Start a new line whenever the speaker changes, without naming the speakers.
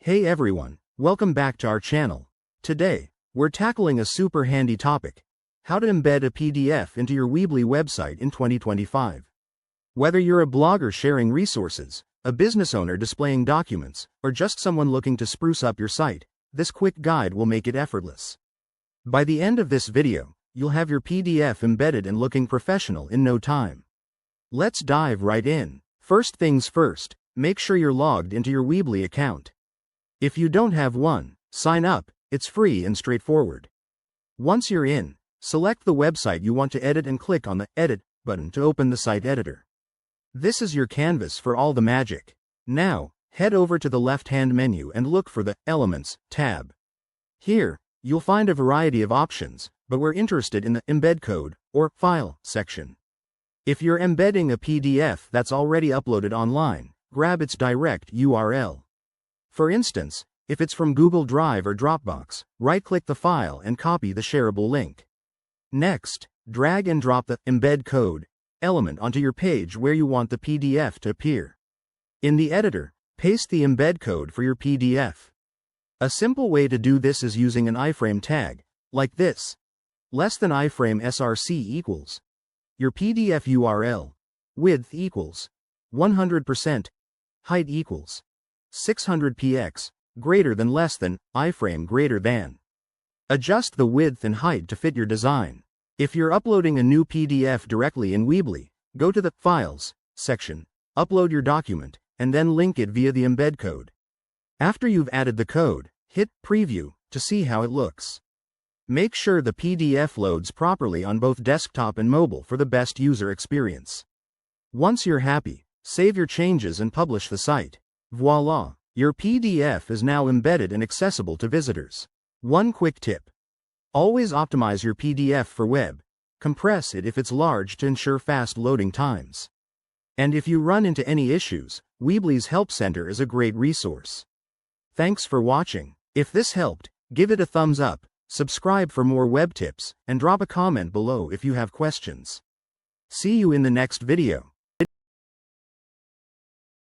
Hey everyone, welcome back to our channel. Today, we're tackling a super handy topic: how to embed a PDF into your Weebly website in 2025. Whether you're a blogger sharing resources, a business owner displaying documents, or just someone looking to spruce up your site, this quick guide will make it effortless. By the end of this video, you'll have your PDF embedded and looking professional in no time. Let's dive right in. First things first, make sure you're logged into your Weebly account. If you don't have one, sign up, it's free and straightforward. Once you're in, select the website you want to edit and click on the Edit button to open the site editor. This is your canvas for all the magic. Now, head over to the left-hand menu and look for the Elements tab. Here, you'll find a variety of options, but we're interested in the Embed Code, or File section. If you're embedding a PDF that's already uploaded online, grab its direct URL. For instance, if it's from Google Drive or Dropbox, right-click the file and copy the shareable link. Next, drag and drop the Embed Code element onto your page where you want the PDF to appear. In the editor, paste the embed code for your PDF. A simple way to do this is using an iframe tag, like this. Less than iframe src equals your PDF URL, width equals 100%, height equals 600 px, greater than less than, iframe greater than. Adjust the width and height to fit your design. If you're uploading a new PDF directly in Weebly, go to the Files section, upload your document, and then link it via the embed code. After you've added the code, hit Preview to see how it looks. Make sure the PDF loads properly on both desktop and mobile for the best user experience. Once you're happy, save your changes and publish the site. Voila! Your PDF is now embedded and accessible to visitors. One quick tip: always optimize your PDF for web. Compress it if it's large to ensure fast loading times. And if you run into any issues, Weebly's Help Center is a great resource. Thanks for watching. If this helped, give it a thumbs up, subscribe for more web tips, and drop a comment below if you have questions. See you in the next video.